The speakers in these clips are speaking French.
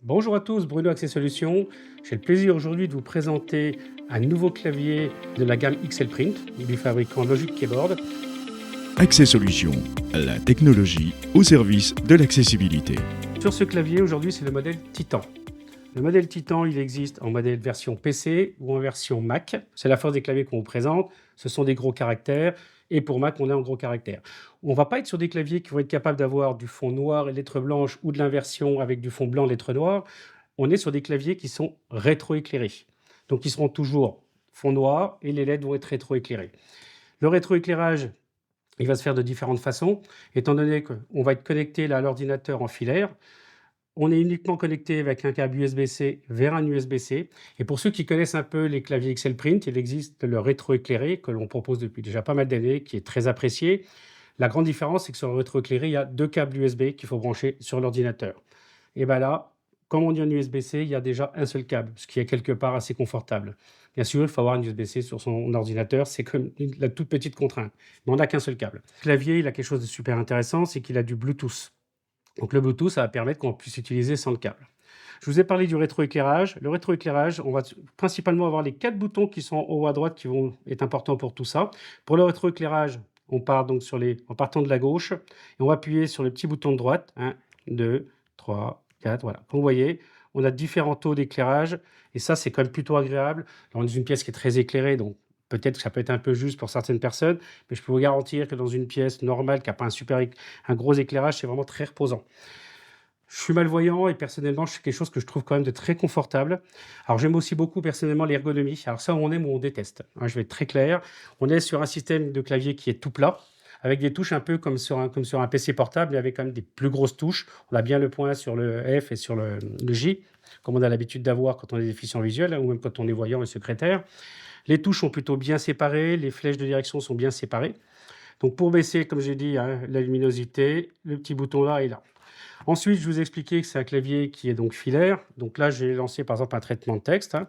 Bonjour à tous, Bruno Accès Solutions. J'ai le plaisir aujourd'hui de vous présenter un nouveau clavier de la gamme XL Print du fabricant Logic Keyboard. Accès Solutions, la technologie au service de l'accessibilité. Sur ce clavier, aujourd'hui, c'est le modèle Titan. Le modèle Titan, il existe en modèle version PC ou en version Mac. C'est la force des claviers qu'on vous présente. Ce sont des gros caractères. Et pour Mac, on est en gros caractères. On ne va pas être sur des claviers qui vont être capables d'avoir du fond noir et lettres blanches ou de l'inversion avec du fond blanc, lettres noires. On est sur des claviers qui sont rétroéclairés. Donc, ils seront toujours fond noir et les LED vont être rétroéclairés. Le rétroéclairage, il va se faire de différentes façons. Étant donné qu'on va être connecté là, à l'ordinateur en filaire, on est uniquement connecté avec un câble USB-C vers un USB-C. Et pour ceux qui connaissent un peu les claviers XL Print, il existe le rétroéclairé que l'on propose depuis déjà pas mal d'années, qui est très apprécié. La grande différence, c'est que sur le rétroéclairé, il y a deux câbles USB qu'il faut brancher sur l'ordinateur. Et bien là, comme on dit en USB-C, il y a déjà un seul câble, ce qui est quelque part assez confortable. Bien sûr, il faut avoir un USB-C sur son ordinateur, c'est comme la toute petite contrainte, mais on n'a qu'un seul câble. Le clavier, il a quelque chose de super intéressant, c'est qu'il a du Bluetooth. Donc le Bluetooth, ça va permettre qu'on puisse utiliser sans le câble. Je vous ai parlé du rétroéclairage. Le rétroéclairage, on va principalement avoir les 4 boutons qui sont en haut à droite qui vont être importants pour tout ça. Pour le rétroéclairage, on part donc en partant de la gauche et on va appuyer sur le petit bouton de droite. 1, 2, 3, 4, voilà. Comme vous voyez, on a différents taux d'éclairage et ça, c'est quand même plutôt agréable. Là, on est dans une pièce qui est très éclairée, donc peut-être que ça peut être un peu juste pour certaines personnes, mais je peux vous garantir que dans une pièce normale qui n'a pas un gros éclairage, c'est vraiment très reposant. Je suis malvoyant et personnellement, c'est quelque chose que je trouve quand même de très confortable. Alors j'aime aussi beaucoup personnellement l'ergonomie. Alors ça, on aime ou on déteste, hein, je vais être très clair. On est sur un système de clavier qui est tout plat, avec des touches un peu comme sur un PC portable, mais avec quand même des plus grosses touches. On a bien le point sur le F et sur le J, comme on a l'habitude d'avoir quand on est déficient visuel, hein, ou même quand on est voyant et secrétaire. Les touches sont plutôt bien séparées, les flèches de direction sont bien séparées. Donc pour baisser, comme j'ai dit, hein, la luminosité, le petit bouton là est là. Ensuite, je vous ai expliqué que c'est un clavier qui est donc filaire. Donc là, j'ai lancé par exemple un traitement de texte. Hein.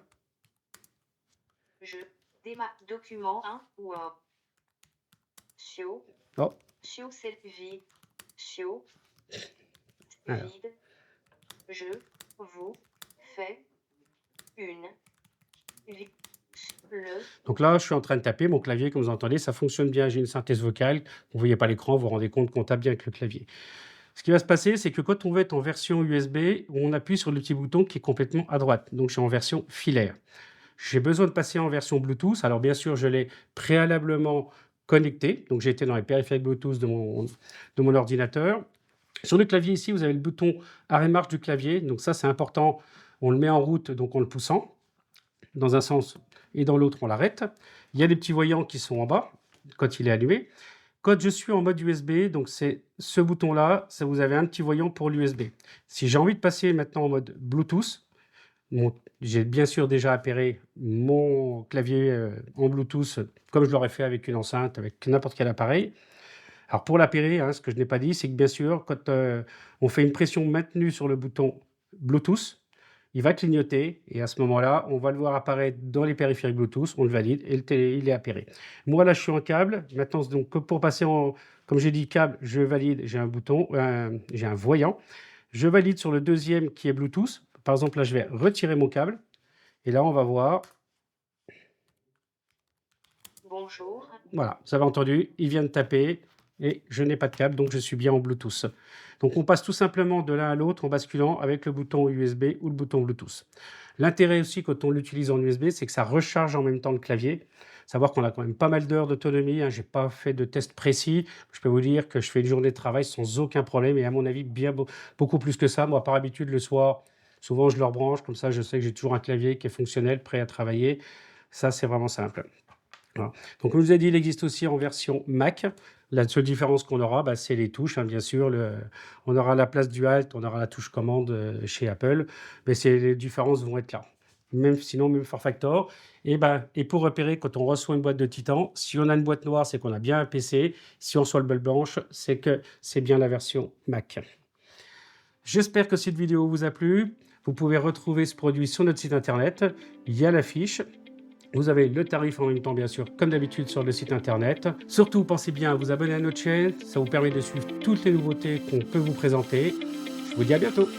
Je démarre document 1 ou 1. Sio. Oh, Sio c'est vide. Sio. alors. Vide. Je vous fais une. Le. Donc là, je suis en train de taper. Mon clavier, comme vous entendez, ça fonctionne bien. J'ai une synthèse vocale. Vous ne voyez pas l'écran, vous vous rendez compte qu'on tape bien avec le clavier. Ce qui va se passer, c'est que quand on va être en version USB, on appuie sur le petit bouton qui est complètement à droite. Donc, je suis en version filaire. J'ai besoin de passer en version Bluetooth. Alors, bien sûr, je l'ai préalablement connecté. Donc, j'ai été dans les périphériques Bluetooth de mon ordinateur. Sur le clavier ici, vous avez le bouton arrêt-marche du clavier. Donc, ça, c'est important. On le met en route, donc en le poussant dans un sens et dans l'autre, on l'arrête. Il y a des petits voyants qui sont en bas quand il est allumé. Quand je suis en mode USB, donc c'est ce bouton-là, ça vous avez un petit voyant pour l'USB. Si j'ai envie de passer maintenant en mode Bluetooth, j'ai bien sûr déjà appairé mon clavier en Bluetooth comme je l'aurais fait avec une enceinte, avec n'importe quel appareil. Alors pour l'appairer, hein, ce que je n'ai pas dit, c'est que bien sûr, quand on fait une pression maintenue sur le bouton Bluetooth, il va clignoter et à ce moment-là, on va le voir apparaître dans les périphériques Bluetooth, on le valide et il est appairé. Moi, là, je suis en câble. Maintenant, donc, pour passer comme j'ai dit, câble, je valide, j'ai un bouton, j'ai un voyant. Je valide sur le deuxième qui est Bluetooth. Par exemple, là, je vais retirer mon câble et là, on va voir. Bonjour. Voilà, vous avez entendu, il vient de taper et je n'ai pas de câble, donc je suis bien en Bluetooth. Donc on passe tout simplement de l'un à l'autre en basculant avec le bouton USB ou le bouton Bluetooth. L'intérêt aussi quand on l'utilise en USB, c'est que ça recharge en même temps le clavier. Savoir qu'on a quand même pas mal d'heures d'autonomie, hein. Je n'ai pas fait de test précis. Je peux vous dire que je fais une journée de travail sans aucun problème et à mon avis beaucoup plus que ça. Moi par habitude le soir, souvent je le rebranche, comme ça je sais que j'ai toujours un clavier qui est fonctionnel, prêt à travailler. Ça c'est vraiment simple. Voilà. Donc, comme je vous ai dit, il existe aussi en version Mac. La seule différence qu'on aura, c'est les touches, hein, bien sûr. On aura la place du Alt, on aura la touche commande chez Apple, mais les différences vont être là. Sinon, même for factor. Et pour repérer, quand on reçoit une boîte de Titan, si on a une boîte noire, c'est qu'on a bien un PC. Si on reçoit le belle blanche, c'est que c'est bien la version Mac. J'espère que cette vidéo vous a plu. Vous pouvez retrouver ce produit sur notre site internet. Il y a la fiche. Vous avez le tarif en même temps, bien sûr, comme d'habitude sur le site internet. Surtout, pensez bien à vous abonner à notre chaîne. Ça vous permet de suivre toutes les nouveautés qu'on peut vous présenter. Je vous dis à bientôt.